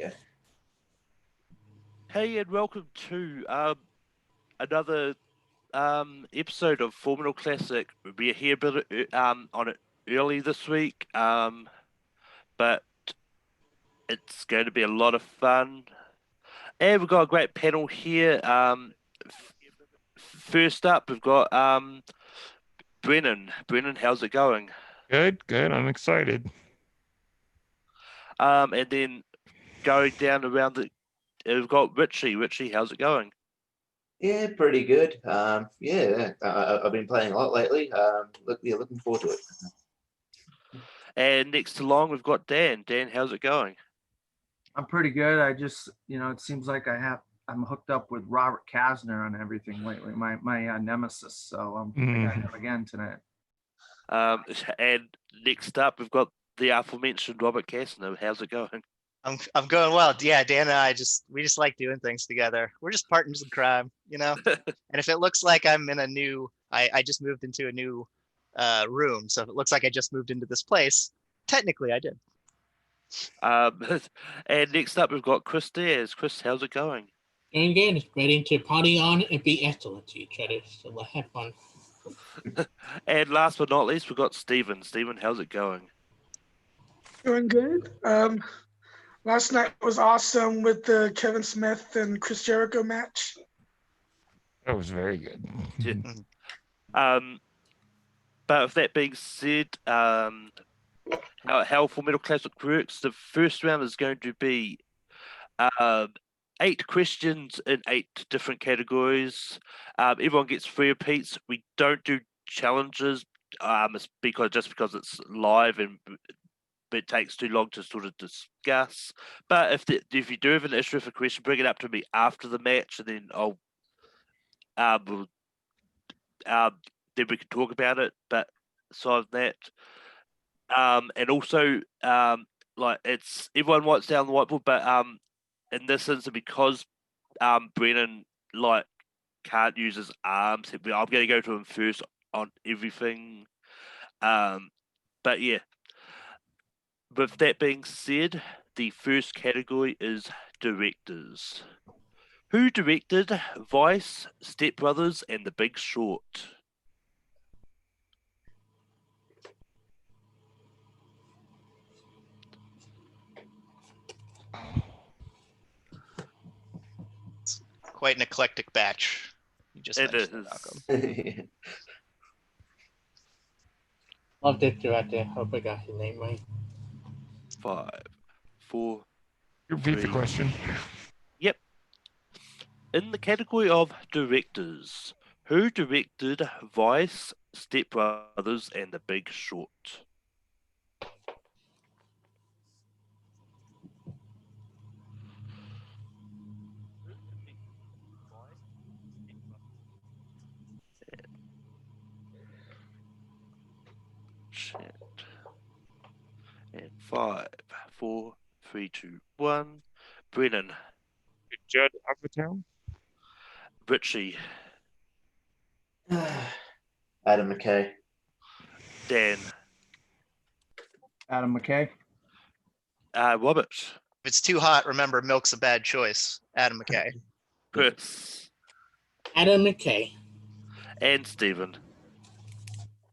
go. Hey, and welcome to another episode of Formidable Classic. We're here a bit on it early this week, but it's going to be a lot of fun. And we've got a great panel here. First up, we've got Brennan. Brennan, how's it going? Good, good. I'm excited. And then going down around we've got Richie. Richie, how's it going? Yeah, pretty good. I've been playing a lot lately. Looking forward to it. And next along, we've got Dan. Dan, how's it going? I'm pretty good. I just, it seems like I'm hooked up with Robert Kasner on everything lately. My nemesis. So I got him again tonight. And next up, we've got the aforementioned Robert Kasner. How's it going? I'm going well. Yeah, Dan and I we just like doing things together. We're just partners in crime, And if it looks like I'm in I just moved into a new room. So if it looks like I just moved into this place, technically I did. And next up, we've got Chris Diaz. Chris, how's it going? And again, it's ready to party on and be excellent to each other. So we'll have fun. And last but not least, we've got Steven. Steven, how's it going? Doing good. Last night was awesome with the Kevin Smith and Chris Jericho match. That was very good. Yeah. But with that being said, how Formidable Classic works, the first round is going to be 8 questions in 8 different categories. Everyone gets 3 repeats. We don't do challenges because it's live and it takes too long to sort of discuss. But if you do have an issue with a question, bring it up to me after the match, and then then we can talk about it. But aside from that, and also it's everyone writes down the whiteboard, but in this instance, because Brennan can't use his arms, I'm going to go to him first on everything. But yeah. With that being said, the first category is directors. Who directed Vice, Step Brothers, and The Big Short? It's quite an eclectic batch. You just It mentioned is. Love this director. Hope I got his name right. 5, 4. Repeat the 3. question. Yep. In the category of directors, who directed Vice, Step Brothers, and The Big Short? Chat. And 5, 4, 3, 2, 1. Brennan. Judd Apatow. Richie. Adam McKay. Dan. Adam McKay. Robert. If it's too hot, remember milk's a bad choice. Adam McKay. Chris. Adam McKay. And Stephen.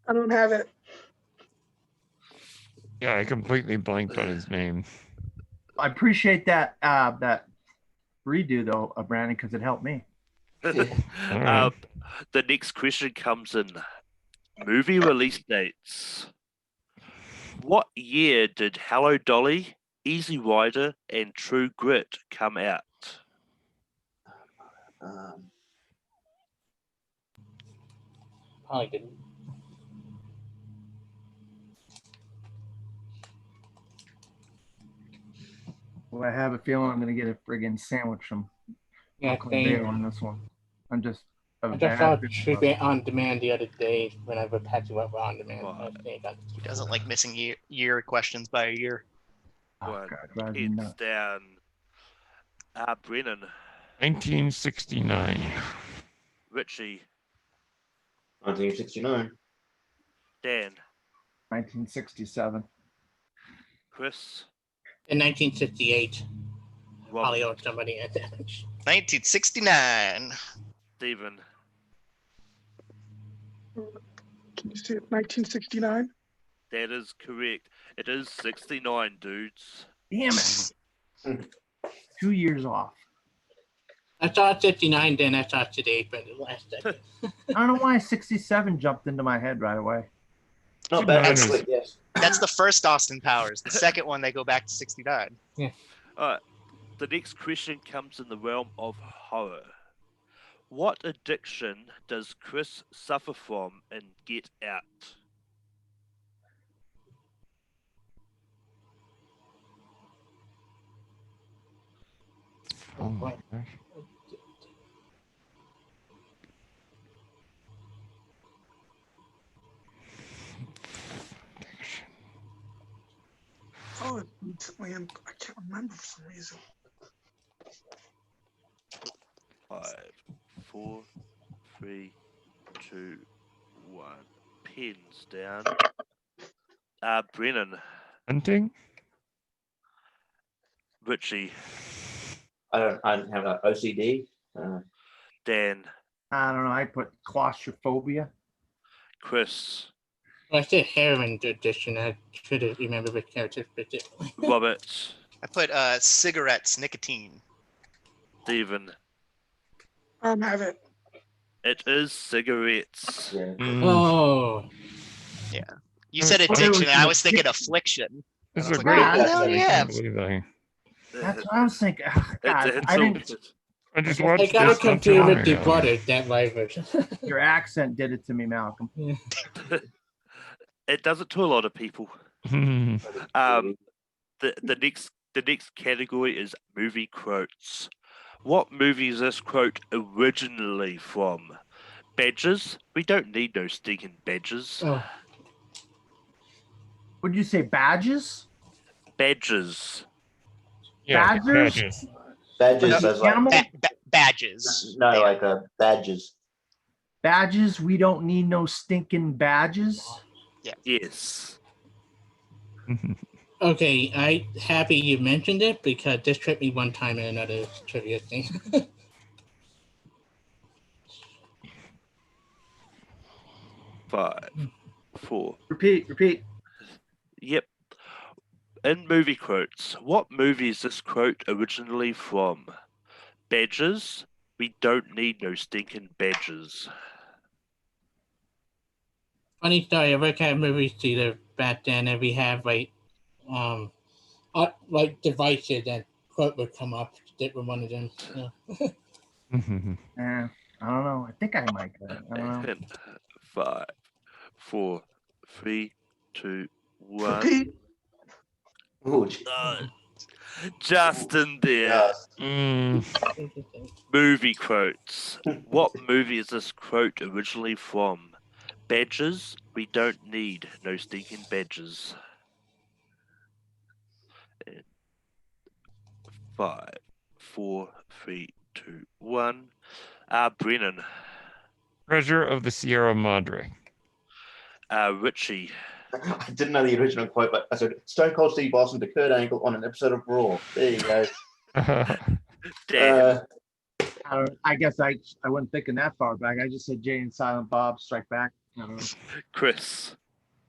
I don't have it. Yeah, I completely blanked on his name. I appreciate that redo though, Brandon, because it helped me. Right. The next question comes in movie release dates. What year did Hello Dolly, Easy Rider, and True Grit come out? Probably didn't. Well, I have a feeling I'm going to get a friggin' sandwich from Yeah, Uncle thank Dale on this one. I just saw True Grit on demand the other day whenever Patsy went on demand. Wow. I got He doesn't like missing year questions by a year. Oh, One God, drives me heads nuts. down. Brennan. 1969. Richie. 1969. Dan. 1967. Chris. in 1968. Polly Robert, or somebody at damage. 1969. Stephen, Can you see it? 1969. that is correct. It is 69, dudes. Damn it. 2 years off. I thought 59, then I thought today, but the last decade. I don't know why 67 jumped into my head right away. Not bad, Nice. actually. Yes. That's the first Austin Powers. The second one, they go back to 69. Alright, the next question comes in the realm of horror. What addiction does Chris suffer from in Get Out? Oh my gosh. Oh, recently, and I can't remember for some reason. 5, 4, 3, 2, 1. Pens down. Brennan, Hunting? Richie, I don't have an OCD. Dan, I don't know. I put claustrophobia. Chris, Well, I said heroin addiction. I should have remembered which character specifically. Robert, I put cigarettes, nicotine. Stephen. Have it. It is cigarettes. Yeah. Mm, Oh, You said thought it addiction, was and I an was thinking affliction. this is I a was great like, Yeah, hell question. I yeah. can't believe That's what I was thinking. Oh, God, It's I didn't. I just I watched gotta this not too compare long with the ago. brother, that version. Your accent did it to me, Malcolm. It does it to a lot of people. Hmm. The next category is movie quotes. What movie is this quote originally from? Badges? We don't need no stinking badges. Oh, Would you say badges? Badges. Yeah, Badgers? badges. Badges No, as like animal? Badges. no, Yeah. like badges. Badges? We don't need no stinking badges. Yes. okay. I happy you mentioned it because this tripped me one time in another trivia thing. 5, 4. Repeat. Yep. In movie quotes, what movie is this quote originally from? Badges? We don't need no stinking badges. Funny story. I work at a movie theater back then, and we have like devices that quote would come up. That were one of them. So. I don't know. I think I might get it. I don't know. And 5, 4, 3, 2, 1. Repeat. Ooh, Justin there. yes. Mm, Movie quotes. What movie is this quote originally from? Badges? We don't need no stinking badges. And 5, 4, 3, 2, 1. Brennan. Treasure of the Sierra Madre. Richie. I didn't know the original quote, but I said Stone Cold Steve Austin to Kurt Angle on an episode of Raw. There you go. Dan. I guess I wasn't thinking that far back. I just said Jay and Silent Bob Strike Back. I don't know. Chris.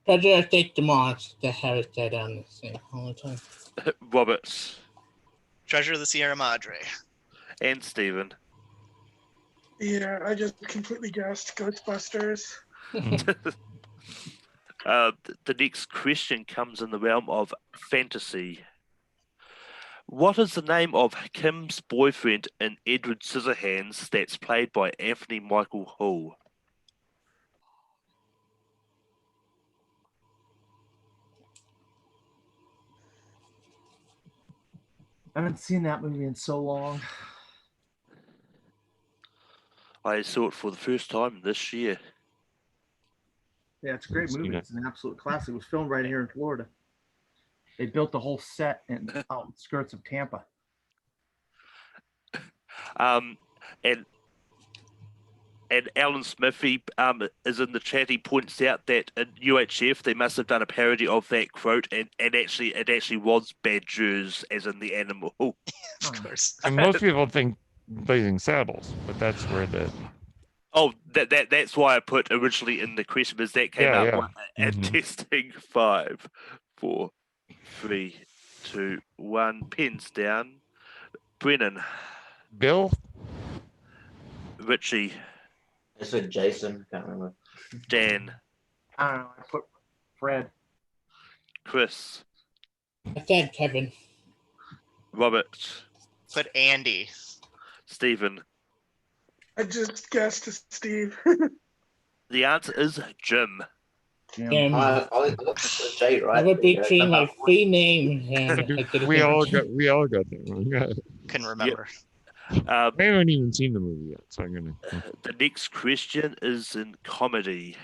Treasure of State Demon's that Harris said on the same all the time. Robert. Treasure of the Sierra Madre. And Stephen. Yeah, I just completely guessed Ghostbusters. The next question comes in the realm of fantasy. What is the name of Kim's boyfriend in Edward Scissorhands that's played by Anthony Michael Hall? I haven't seen that movie in so long. I saw it for the first time this year. Yeah, it's a great Seen movie. it. It's an absolute classic. It was filmed right here in Florida. They built the whole set in outskirts of Tampa. And And Alan Smithy is in the chat. He points out that in UHF they must have done a parody of that quote, and actually it actually was badgers, as in the animal. Of course. And most people think Blazing Saddles, but that's where the Oh, that's why I put originally in the question, because that came Yeah, out yeah. at Mhm. testing 5, 4, 3, 2, 1. Pins down. Brennan, Bill. Richie, I said Jason. Can't remember. Dan, I don't know. I put Fred. Chris, I said Kevin. Robert, Put Andy. Stephen. I just guessed Steve. The answer is Jim. Jim. I got the J right. I would there you go. between my three names. And I didn't We think- all got that wrong. Couldn't remember. Um, I haven't even seen the movie yet, so I'm gonna. the next question is in comedy.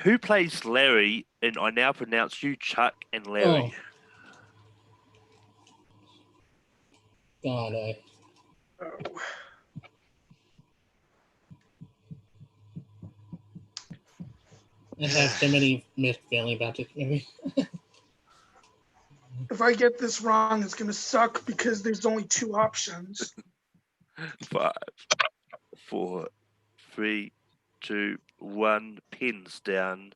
Who plays Larry in I Now Pronounce You Chuck and Larry? God, Oh, I have so many mixed feelings about this movie. if I get this wrong, it's gonna suck because there's only 2 options. 5, 4, 3, 2, 1. Pins down.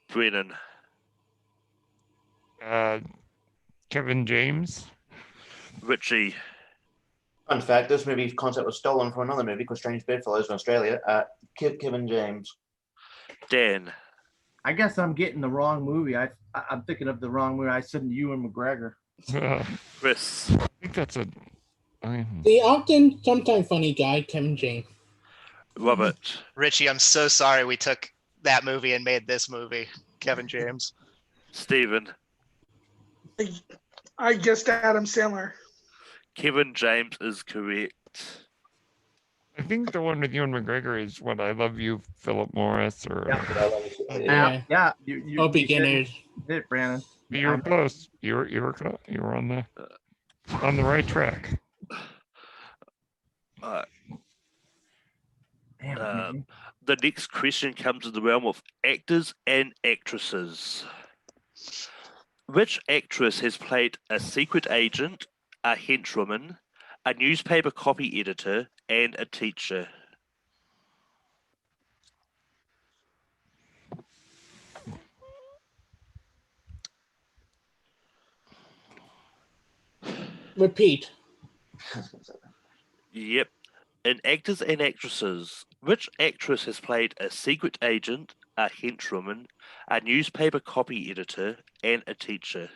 Brennan, Kevin James. Richie, Fun fact: this movie concept was stolen from another movie called Strange Bedfellows in Australia. Kevin James. Dan, I guess I'm getting the wrong movie. I'm thinking of the wrong movie. I said Ewan McGregor. I Chris, think that's a. The often, sometimes funny guy, Kevin James. Robert, Richie, I'm so sorry we took that movie and made this movie. Kevin James. Stephen. I guessed Adam Sandler. Kevin James is correct. I think the one with Ewan McGregor is "What I Love You, Philip Morris," or Yeah. Yeah. You Oh, beginners. did it, Brandon. you were close. You were close. You were on the right track. Damn, Um, the next question comes in the realm of actors and actresses. Which actress has played a secret agent, a henchwoman, a newspaper copy editor, and a teacher? Repeat. Yep. In actors and actresses, which actress has played a secret agent, a henchwoman, a newspaper copy editor, and a teacher?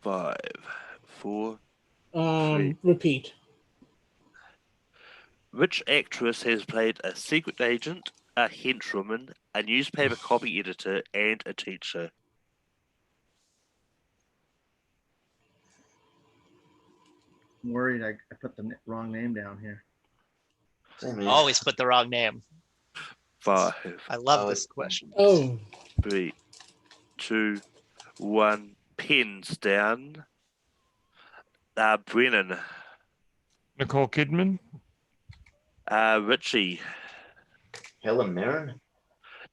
Five, 4. Repeat. Which actress has played a secret agent, a henchwoman, a newspaper copy editor, and a teacher? I'm worried I put the wrong name down here. Same here. Always put the wrong name. 5, I love Oh, this question. Oh, 3, 2, 1. Pens down. Brennan. Nicole Kidman. Richie. Helen Mirren.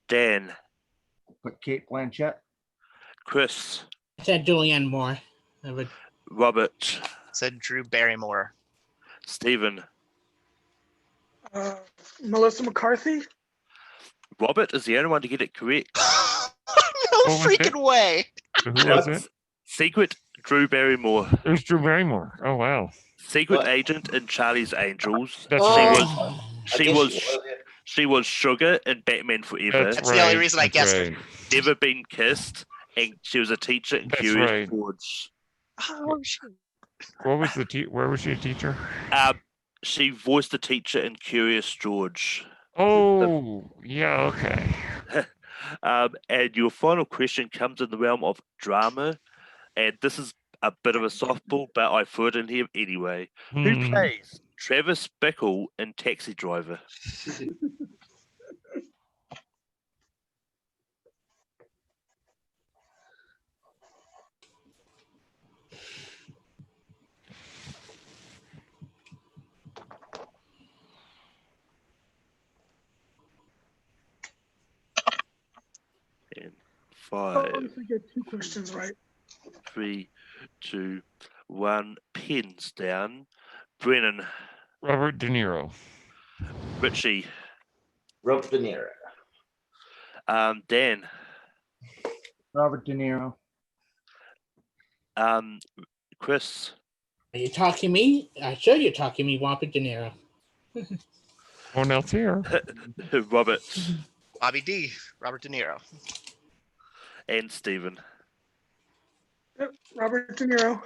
Dan. Put Kate Blanchett. Chris. I said Julianne Moore. I would. Robert. Said Drew Barrymore. Stephen. Melissa McCarthy. Robert is the only one to get it correct. No What was freaking way. Who was it? Secret Drew Barrymore. It was Drew Barrymore. Oh wow. Secret What? agent in Charlie's Angels. That's She right. Oh, She was Sugar in Batman Forever. That's the only reason I that's guessed it. right. Never been kissed, and she was a teacher in That's Curious right. George. Oh, shit. What was where was she a teacher? She voiced the teacher in Curious George. Oh, yeah, okay. And your final question comes in the realm of drama, and this is a bit of a softball, but I threw it in here anyway. Who Hmm. plays Travis Bickle in Taxi Driver? Oh, 5, if I get 2 questions right. 3, 2, 1. Pens down. Brennan, Robert De Niro. Richie, Robert De Niro. Dan, Robert De Niro. Chris, Are you talking me? Sure, you're talking me, Robert De Niro. No one else here. Robert, Bobby D. Robert De Niro. and Stephen. Yep, Robert De Niro.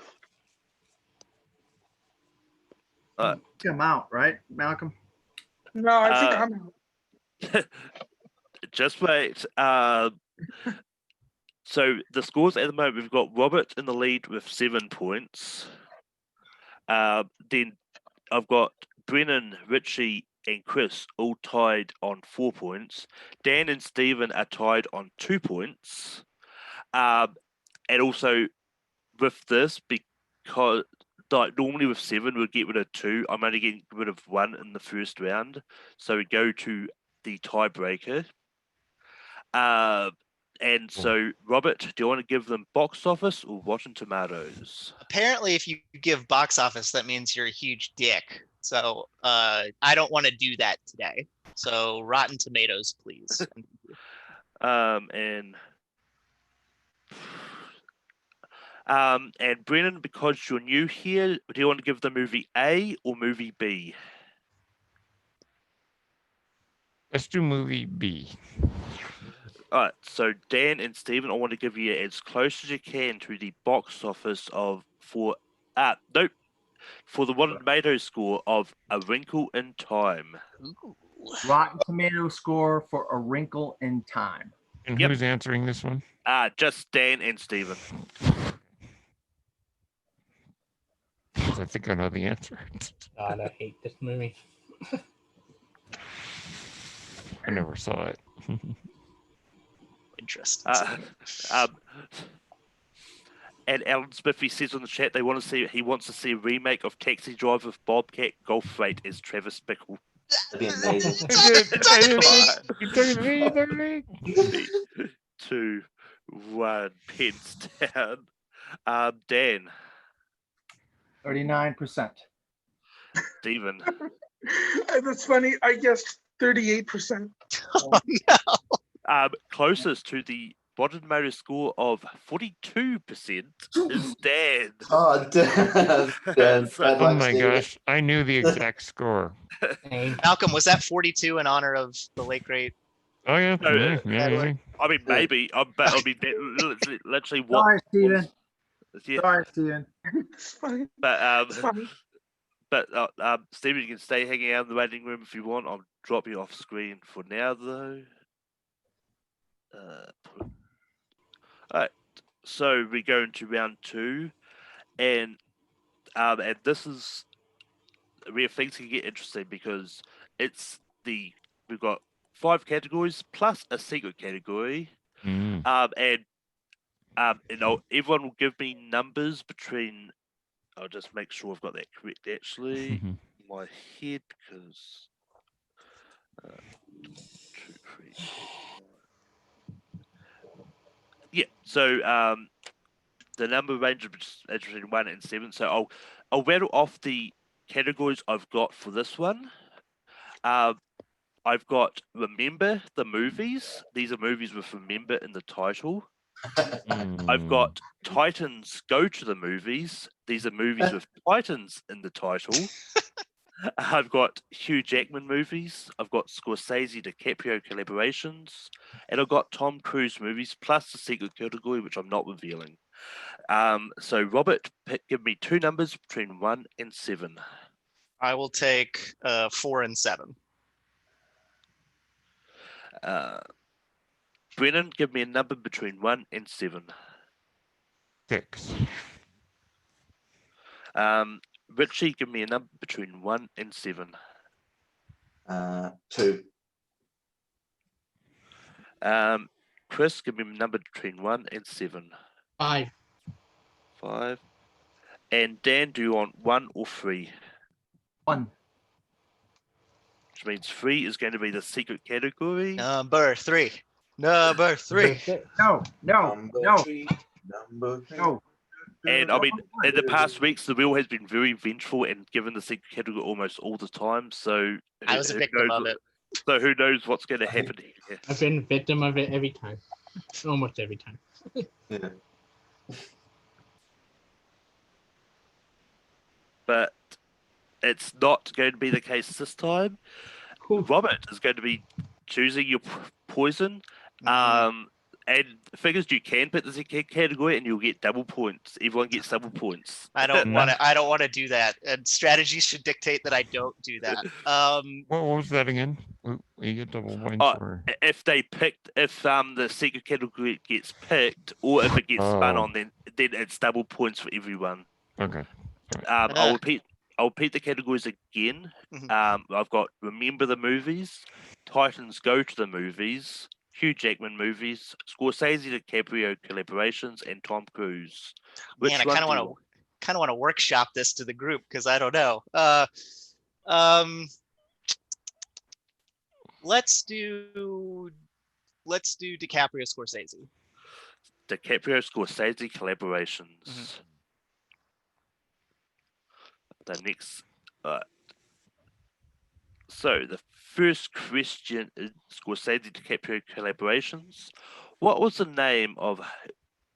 Come out, right, Malcolm? No, I think Uh, I'm out. Just wait. So the scores at the moment, we've got Robert in the lead with 7 points. Then I've got Brennan, Richie, and Chris all tied on 4 points. Dan and Stephen are tied on 2 points. And also with this, because like normally with 7 we'd get rid of 2. I'm only getting rid of 1 in the first round. So we go to the tiebreaker. And so, Robert, do you want to give them box office or Rotten Tomatoes? Apparently, if you give box office, that means you're a huge dick. So I don't want to do that today. So Rotten Tomatoes, please. And Brennan, because you're new here, do you want to give the movie A or movie B? Let's do movie B. All right, so Dan and Stephen, I want to give you as close as you can to the box office for the Rotten Tomatoes score of A Wrinkle in Time. Ooh. Rotten Tomato score for A Wrinkle in Time. And Yep. who's answering this one? Just Dan and Stephen. 'Cause I think I know the answer. God, I hate this movie. I never saw it. Interesting. And Alan Smith, he says on the chat he wants to see a remake of Taxi Driver with Bobcat Goldthwait as Travis Bickle. That'd be amazing. It's 3, 2, 1, pens down. Dan, 39%. Stephen, That's funny. I guessed 38%. Oh, no. Closest to the Rotten Tomatoes score of 42% is Dan. Oh, damn. Damn. So- Bad Oh luck, my Stephen. gosh, I knew the exact score. Same. Malcolm, was that 42 in honor of the late great? Oh yeah, No, yeah. I mean, maybe. But I mean, literally what? Sorry, Steven. Yeah, Sorry, Steven. It's funny. but It's funny. Stephen, you can stay hanging out in the waiting room if you want. I'll drop you off screen for now, though. Alright, so we go into round 2, and this is where things can get interesting because we've got 5 categories plus a secret category, Mm. everyone will give me numbers between. I'll just make sure I've got that correct actually. In my head because 2, 3, 4, 5. Yeah, so the number range is between 1 and 7. So I'll rattle off the categories I've got for this one. I've got Remember the Movies. These are movies with Remember in the title. I've got Titans Go to the Movies. These are movies with Titans in the title. I've got Hugh Jackman movies. I've got Scorsese DiCaprio collaborations. And I've got Tom Cruise movies plus the secret category, which I'm not revealing. So, Robert, give me 2 numbers between 1 and 7. I will take 4 and 7. Brennan, give me a number between 1 and 7. 6. Richie, give me a number between 1 and 7. 2. Chris, give me a number between 1 and 7. 5. 5. And Dan, do you want 1 or 3? 1. Which means 3 is going to be the secret category. Number 3. Number 3. No, no, Number no, 3. Number 3. no. And I mean, in the past weeks, the wheel has been very vengeful and given the secret category almost all the time. So I was a victim of it. So who knows what's going to happen here? I've been a victim of it every time. Almost every time. Yeah. But it's not going to be the case this time. Cool. Robert is going to be choosing your poison. And figures you can pick the secret category and you'll get double points. Everyone gets double points. I don't want to do that. And strategy should dictate that I don't do that. What was that again? You get double points Oh, or if the secret category gets picked or if it gets spun on, then it's double points for everyone. okay. I'll repeat the categories again. Mhm. I've got Remember the Movies, Titans Go to the Movies, Hugh Jackman movies, Scorsese DiCaprio collaborations, and Tom Cruise. Man, I one kind of do you want to workshop this to the group because I don't know. Let's do DiCaprio Scorsese. DiCaprio Scorsese collaborations. The next, so the first question is Scorsese DiCaprio collaborations. What was the name of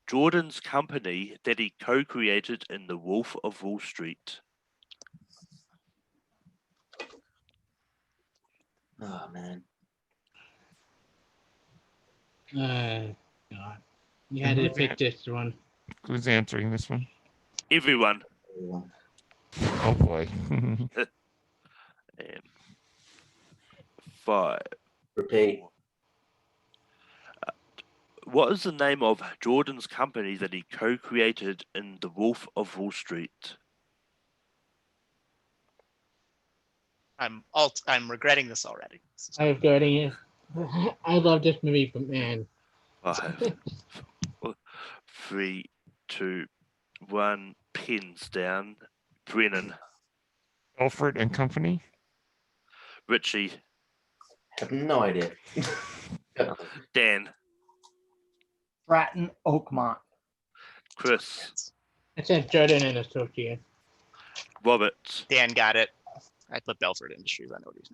Jordan's company that he co-created in The Wolf of Wall Street? Oh, man. God. You had to pick this one. Who's answering this one? Everyone. Oh boy. And 5. Repeat. What is the name of Jordan's company that he co-created in The Wolf of Wall Street? I'm regretting this already. I'm regretting it. I love this movie, but man. 5, 4, 3, 2, 1. Pens down. Brennan. Alfred and Company. Richie. Have no idea. Dan. Stratton Oakmont. Chris. It says Jordan and Associates. Robert. Dan got it. I put Belford Industries. I know what he's.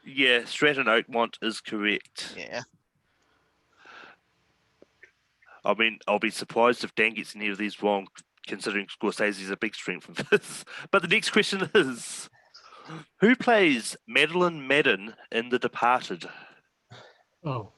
Yeah, Stratton Oakmont is correct. Yeah. I mean, I'll be surprised if Dan gets any of these wrong, considering Scorsese is a big strength of this. But the next question is, who plays Madeline Madden in The Departed? Oh.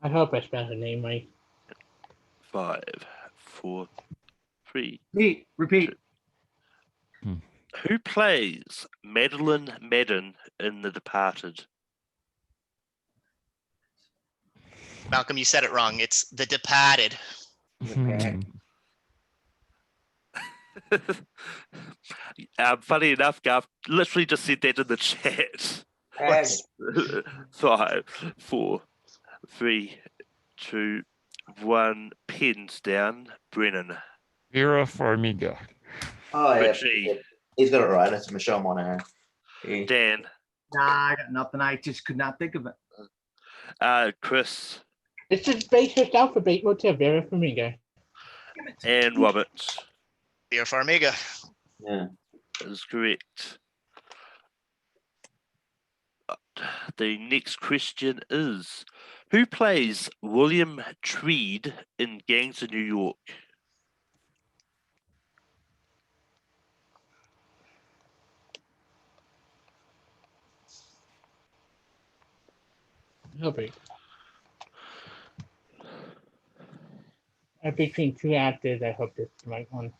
I hope I spelled her name right. 5, 4, 3. Repeat. Who plays Madeline Madden in The Departed? Malcolm, you said it wrong. It's The Departed. Okay. Funny enough, Gav literally just said that in the chat. And 5, 4, 3, 2, 1. Pens down. Brennan. Vera Farmiga. oh, yeah. Richie. He's got it right. It's Michelle Monaghan. Dan. Nah, I got nothing. I just could not think of it. Chris. This is based on alphabet motel, Vera Farmiga. And Robert. Vera Farmiga. Yeah. Is correct. The next question is, who plays William Tweed in Gangs of New York? Albert. Between two actors, I hope this is the right one.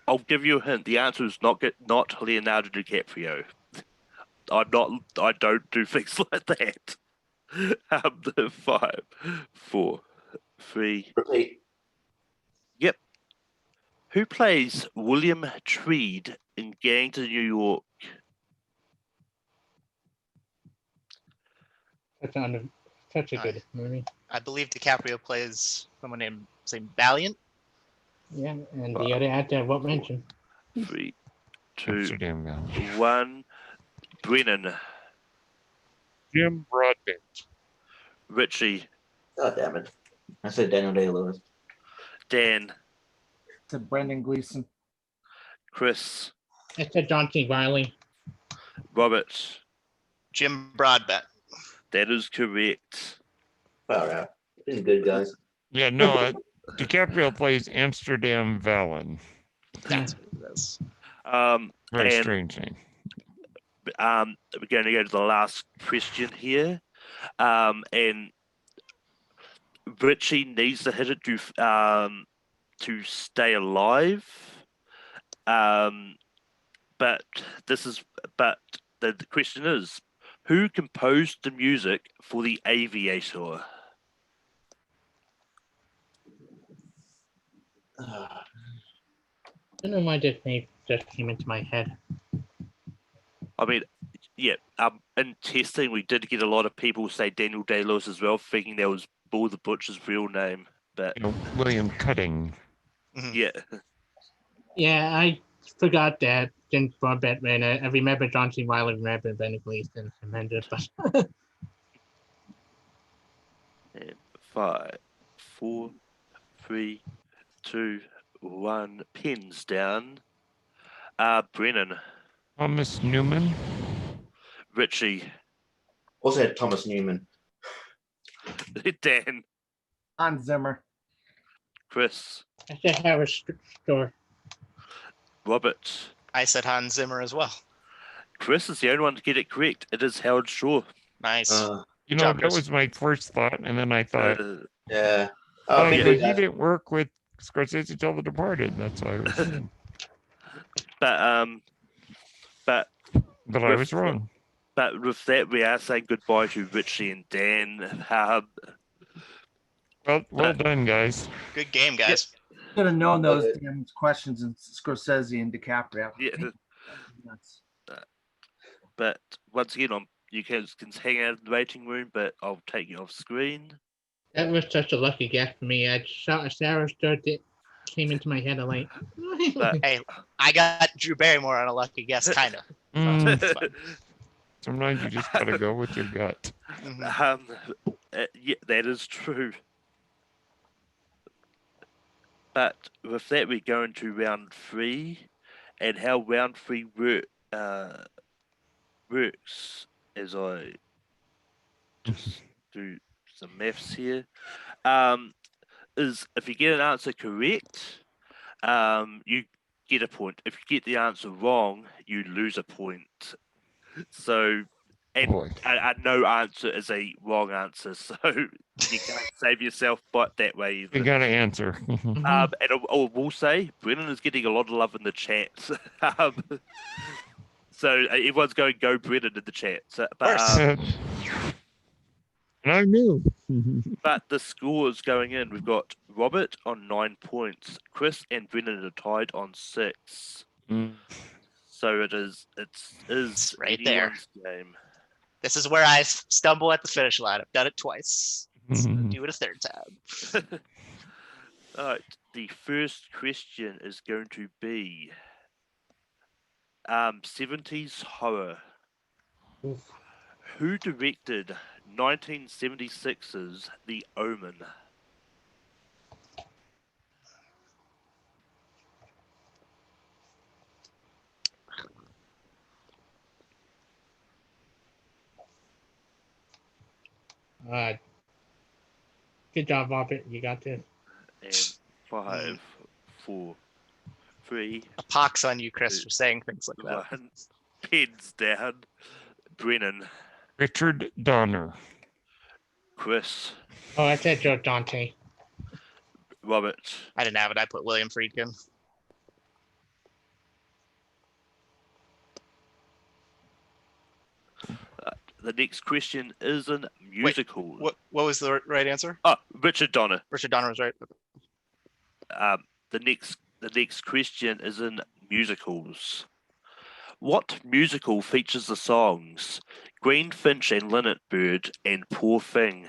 I'll give you a hint. The answer is not Leonardo DiCaprio. I don't do things like that. 5, 4, 3. Repeat. Yep. Who plays William Tweed in Gang to New York? Such a Nice. good movie. I believe DiCaprio plays someone named Valiant. Yeah, and the other actor I won't mention. 3, 2, Amsterdam Valley. 1. Brennan. Jim Broadbent. Richie. God damn it. I said Daniel Day-Lewis. Dan. To Brendan Gleeson. Chris. I said John C. Riley. Robert. Jim Broadbent. That is correct. Far out. These are good guys. Yeah, no, DiCaprio plays Amsterdam Valley. That's what it is. Very And- strange name. We're going to go to the last question here. And Richie needs to hit it to stay alive. But the question is, who composed the music for The Aviator? I don't know why this name just came into my head. I mean, yeah, in testing, we did get a lot of people say Daniel Day-Lewis as well, thinking that was Bull the Butcher's real name. But You know, William Cutting. yeah, Yeah, I forgot that Jim Broadbent ran it. I remember John C. Riley, remember Brendan Gleeson, Amanda, but and 5, 4, 3, 2, 1. Pens down. Brennan, Thomas Newman. Richie, Also had Thomas Newman. Dan, Hans Zimmer. Chris, I said Harris Store. Robert. I said Hans Zimmer as well. Chris is the only one to get it correct. It is Howard Shore. Nice. You Good know, job, that Chris. was my first thought, and then I thought, Yeah. oh, Oh, but maybe he that- didn't work with Scorsese till The Departed. That's why I was saying. But But I was wrong. But with that, we are saying goodbye to Richie and Dan. Well done, guys. Good game, guys. Should have known those Okay. damn questions in Scorsese and DiCaprio. Yeah, Nuts. but once again, you can hang out in the waiting room, but I'll take you off screen. That was such a lucky guess for me. I saw Sarah Store that came into my head. I'm like, But- Hey, I got Drew Barrymore on a lucky guess, kind of. Mm, sometimes you just gotta go with your gut. Yeah, that is true. But with that, we go into round 3, and how round 3 works as I just do some maths here. Is if you get an answer correct, you get a point. If you get the answer wrong, you lose a point. So, and Boy. no answer is a wrong answer, so you can't save yourself but that way You either. gotta answer. And I will say, Brennan is getting a lot of love in the chat. So everyone's going go Brennan in the chat. So, and I knew. but the scores going in, we've got Robert on 9 points, Chris and Brennan are tied on 6. Mm. So it is right there. anyone's game. This is where I stumble at the finish line. I've done it twice. Let's do it a third time. All right, the first question is going to be 70s horror. Oof. Who directed 1976's The Omen? Good job, Robert. You got this. And 5, 4, 3, A pox on you, Chris, for saying things like that. 1. Pens down. Brennan, Richard Donner. Chris, Oh, I said Joe Dante. Robert, I didn't have it. I put William Friedkin. the next question is a musical. What was the right answer? Oh, Richard Donner. Richard Donner was right. The next The next question is in musicals. What musical features the songs Greenfinch and Linnet Bird and Poor Thing?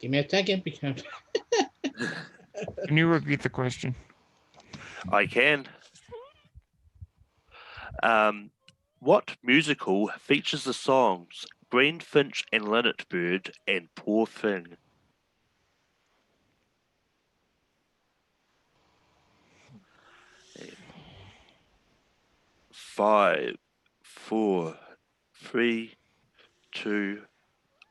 Give me a second because Can you repeat the question? I can. What musical features the songs Greenfinch and Linnet Bird and Poor Thing? Five, 4, 3, 2,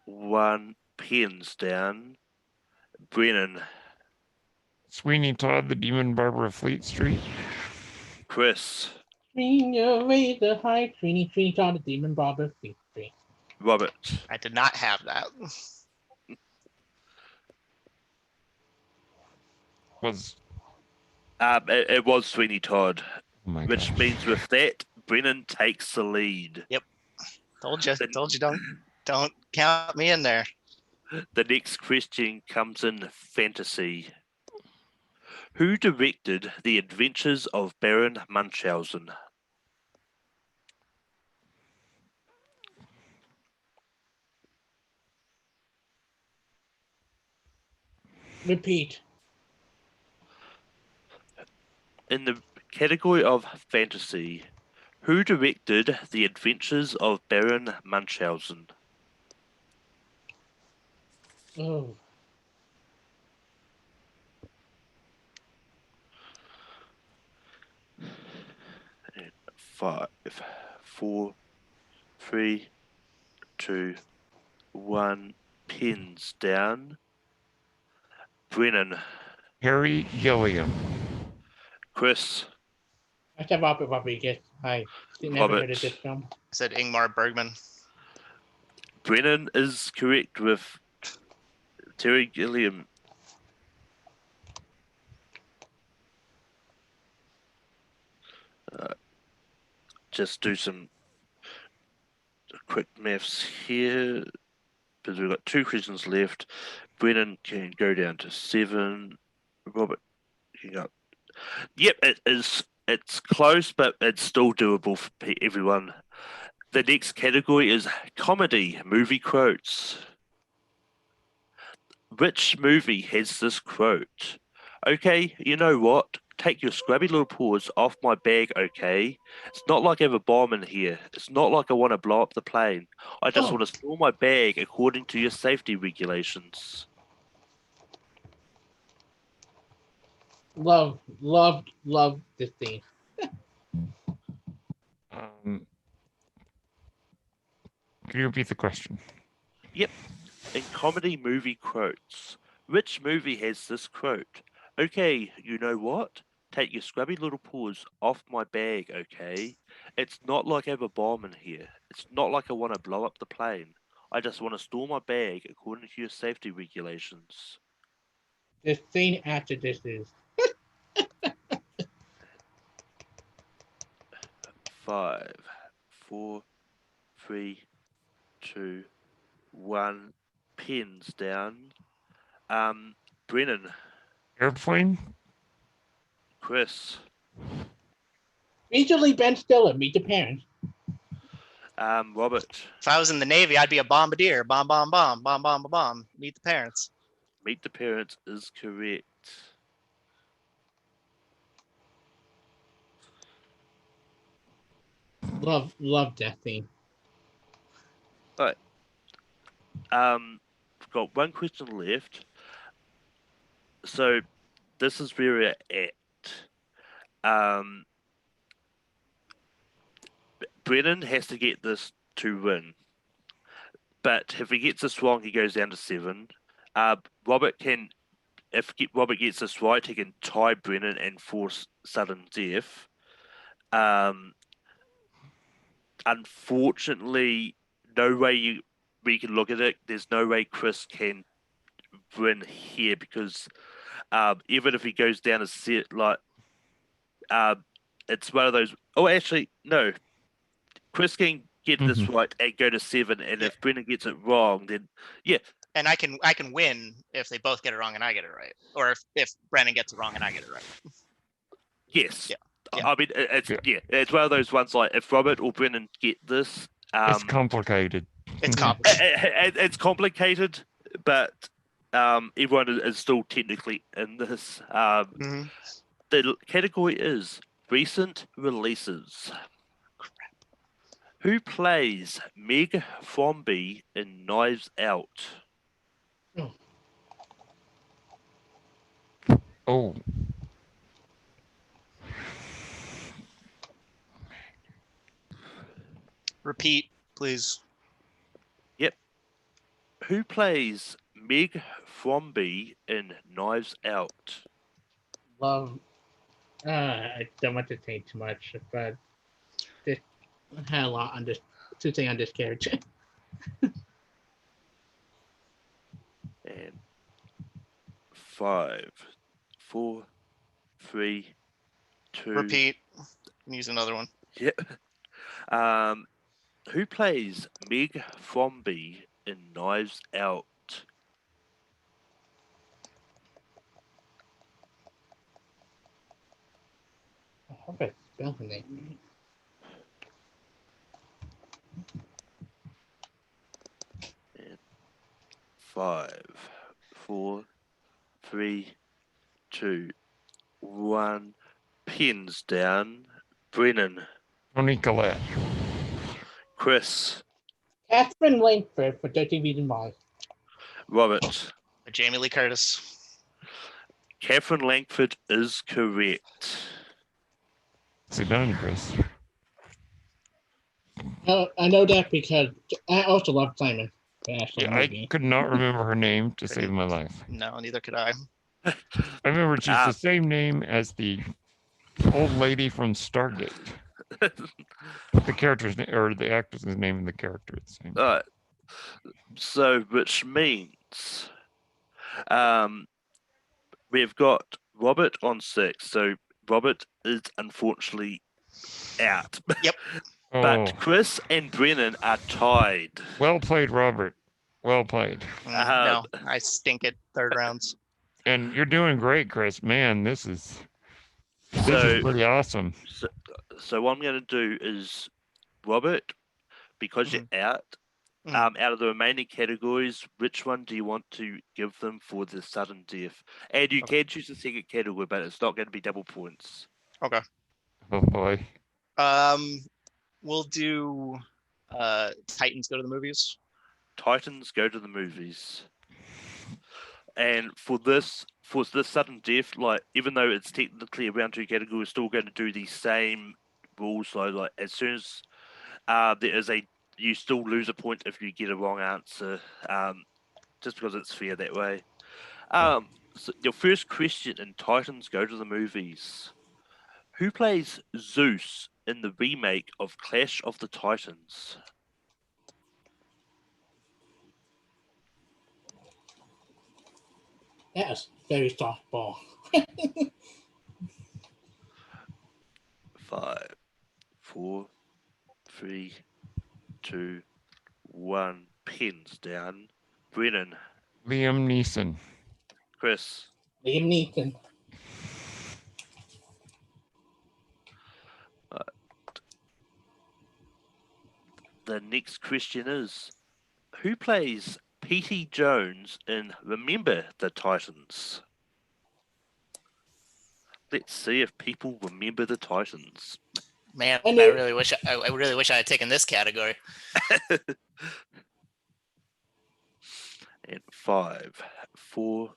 1. Pens down. Brennan, Sweeney Todd, the Demon Barber of Fleet Street. Chris, Swing your way the high, Trini on the demon barber feet. Robert, I did not have that. Was it was Sweeney Todd, oh my which gosh. means with that, Brennan takes the lead. Told you, don't count me in there. The next question comes in fantasy. Who directed The Adventures of Baron Munchausen? Repeat. In the category of fantasy, who directed The Adventures of Baron Munchausen? Oh, 5, 4, 3, 2, 1. Pens down. Brennan, Harry Gilliam. Chris, I said Robert Rodriguez. I never heard of this film. I said Ingmar Bergman. Brennan is correct with Terry Gilliam. Just do some quick maths here because we've got 2 questions left. Brennan can go down to 7. Robert can go up. Yep, it is. It's close, but it's still doable for everyone. The next category is comedy movie quotes. Which movie has this quote? Okay, you know what? Take your scrubby little paws off my bag, okay? It's not like I have a bomb in here. It's not like I want to blow up the plane. I just Oh. want to store my bag according to your safety regulations. Love this scene. Can you repeat the question? In comedy movie quotes, which movie has this quote? Okay, you know what? Take your scrubby little paws off my bag, okay? It's not like I have a bomb in here. It's not like I want to blow up the plane. I just want to store my bag according to your safety regulations. The scene after this is 5, 4, 3, 2, 1. Pens down. Brennan, Airplane? Chris, recently Ben Stiller, Meet the Parents. Robert. If I was in the Navy, I'd be a bombardier. Bomb, bomb, bomb, bomb, bomb, bomb. Meet the Parents. Meet the Parents is correct. Love that scene. We've got 1 question left. So this is where we're at. Brennan has to get this to win. But if he gets this wrong, he goes down to 7. Robert gets this right, he can tie Brennan and force sudden death. Unfortunately, no way we can look at it. There's no way Chris can win here because even if he goes down a set, it's one of those. Oh, actually, no. Chris can get this right and go to 7. And if Brennan gets it wrong, then And I can win if they both get it wrong and I get it right, or if Brennan gets it wrong and I get it right. yes. Yeah. I mean, it's Yeah. it's one of those ones like if Robert or Brennan get this, It's complicated. It's complicated. it's complicated, but everyone is still technically in this. Mhm. The category is recent releases. Who plays Meg Fromby in Knives Out? Oh, Repeat, please. Who plays Meg Fromby in Knives Out? Love. I don't want to say too much, but this I had a lot on this to say on this character. And 5, 4, 3, 2. Repeat. Use another one. Yep. Who plays Meg Fromby in Knives Out? I hope I spell her name. 5, 4, 3, 2, 1. Pins down. Brennan. Tony Collette. Chris. Catherine Langford for 30 Reasons Why. Robert. Jamie Lee Curtis. Catherine Langford is correct. Sit down, Chris. I know that because I also love Simon. The actual Yeah, I movie. could not remember her name to save my life. No, neither could I. I remember she's the same name as the old lady from Stargate. The character's name, or the actor's name and the character is the same. Alright. So, which means we've got Robert on 6. So, Robert is unfortunately out. Yep. Oh, But Chris and Brennan are tied. well played, Robert. Well played. No, I stink at third rounds. And you're doing great, Chris. Man, this is So, pretty awesome. so what I'm going to do is, Robert, because you're out, Mhm. out of the remaining categories, which one do you want to give them for the sudden death? And you can choose the second category, but it's not going to be double points. Okay. Oh boy. We'll do Titans Go to the Movies. Titans Go to the Movies. And for this sudden death, like even though it's technically a round 2 category, we're still going to do the same rules. So like as soon as there is you still lose a point if you get a wrong answer, just because it's fair that way. So your first question in Titans Go to the Movies. Who plays Zeus in the remake of Clash of the Titans? Yes, very softball. 5, 4, 3, 2, 1. Pins down. Brennan. Liam Neeson. Chris. Liam Neeson. The next question is, who plays Petey Jones in Remember the Titans? Let's see if people remember the Titans. Man, I I knew- really wish I had taken this category. And 5, 4,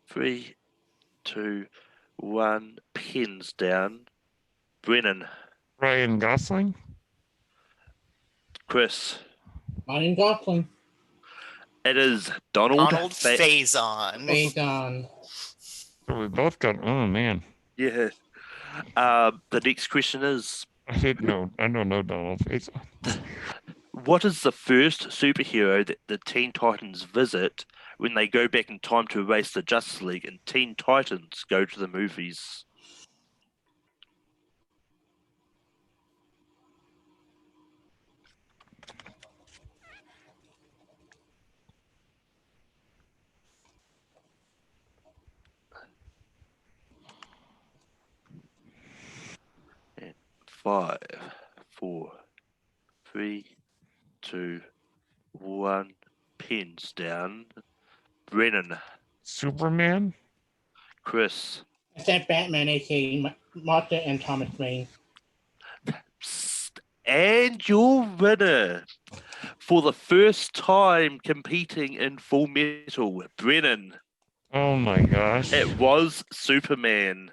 3, 2, 1. Pins down. Brennan. Ryan Gosling. Chris. Ryan Gosling. It is Donald Faison. Based on So we both got. Oh man. Yeah. The next question is, I didn't know. I don't know Donald Faison. what is the first superhero that the Teen Titans visit when they go back in time to erase the Justice League and Teen Titans Go to the Movies? 5, 4, 3, 2, 1. Pins down. Brennan, Superman? Chris, I said Batman, aka Martha and Thomas Wayne. and your winner for the first time competing in Full Metal, Brennan. Oh my gosh. It was Superman.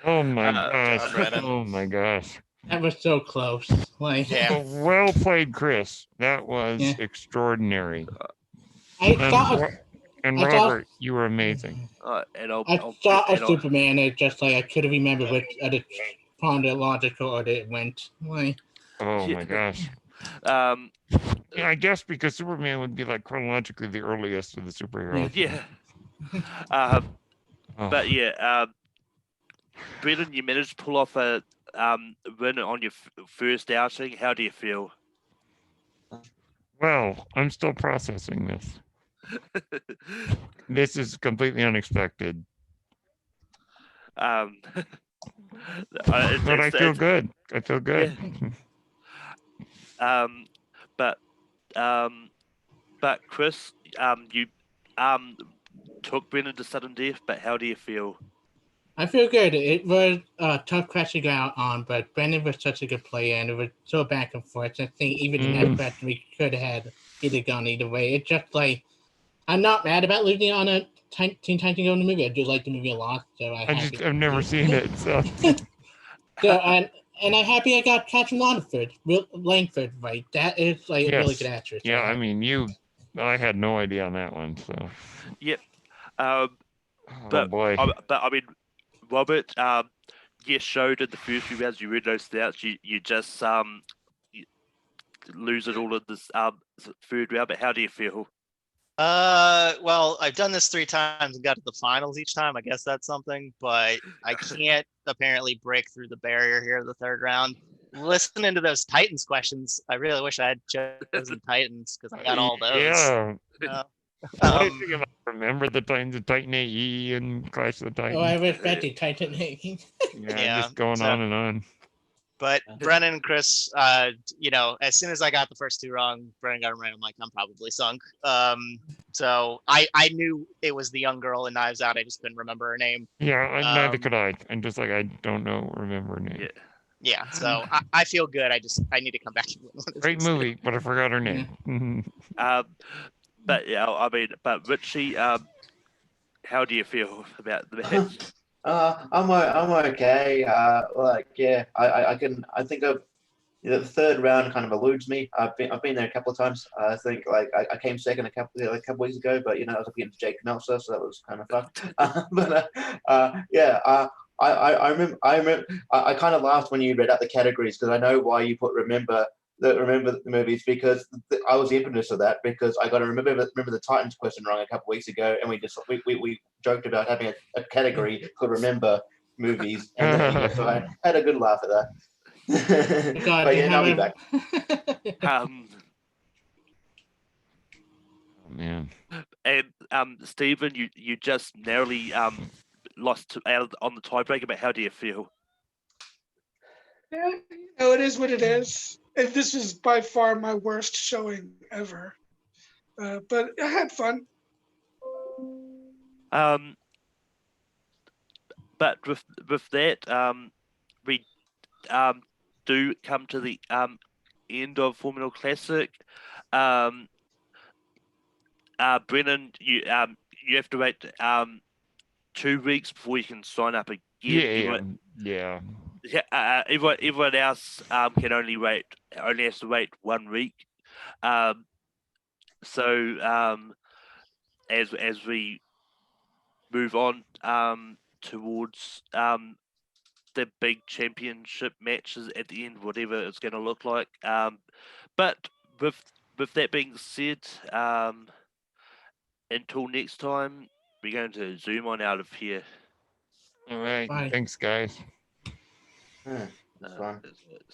Oh my job, Brennan. gosh. Oh my gosh. That was so close. Like, Yeah. Well played, Chris. That was Yeah. extraordinary. I thought. And I thought- Robert, you were amazing. And I'll, I I'll, thought and of I'll- Superman. It just like I could have remembered which other chronological order it went. Like, Oh Yeah. my gosh. um, Yeah, I guess because Superman would be like chronologically the earliest of the superheroes. yeah. Oh. But yeah, Brennan, you managed to pull off a win on your first outing. How do you feel? Well, I'm still processing this. This is completely unexpected. But But I feel good. I feel good. But Chris, you took Brennan to sudden death. But how do you feel? I feel good. It was tough crashing out on, but Brendan was such a good player, and it was so back and forth. I think even in that question, we could have had either gone either way. It's just like I'm not mad about losing on a Teen Titans Go in the movie. I do like the movie a lot, so I've never seen it, so and I'm happy I got Catherine Langford right. That is like a really Yes. good actress. yeah, I mean I had no idea on that one, so Yep. oh But boy. I mean, Robert, you showed in the first few rounds you read those stats. You just you lose it all in this third round. But how do you feel? Well, I've done this 3 times and got to the finals each time. I guess that's something, but I can't apparently break through the barrier here in the 3rd round. Listening to those Titans questions, I really wish I had chosen Titans because I got all those. Yeah. Uh, Well, I um, think I remember the Titans of Titan AE and Clash of the Titans. Oh, I respect the Titan. yeah, just going so- on and on. But Brennan and Chris, as soon as I got the first 2 wrong, Brennan got them right. I'm like, I'm probably sunk. So I knew it was the young girl in Knives Out. I just couldn't remember her name. Yeah, neither Um, could I. I'm just like I don't remember her name. Yeah. Yeah, so I feel good. I need to come back. And win one of Great these. movie, but I forgot her name. But yeah, I mean, but Richie, how do you feel about the match? I'm okay. I think of the 3rd round kind of eludes me. I've been there a couple of times. I think I came second a couple weeks ago, but I was up against Jake Meltzer, so that was kind of fun. I remember I kind of laughed when you read out the categories because I know why you put remember the movies because I was the impetus of that because I got to remember the Titans question wrong a couple weeks ago and we joked about having a category called remember movies and then, so I had a good laugh at that. God, But yeah, I'll be back. Oh man. And Stephen, you just narrowly lost out on the tiebreaker. But how do you feel? Yeah, it is what it is. And this is by far my worst showing ever. But I had fun. But with that, we do come to the end of Formula Classic. Brennan, you have to wait 2 weeks before you can sign up again. Yeah. Everyone else can only has to wait 1 week. So as we move on towards the big championship matches at the end, whatever it's going to look like. But with that being said, until next time, we're going to zoom on out of here. All right. Bye. Thanks, guys. That's fun.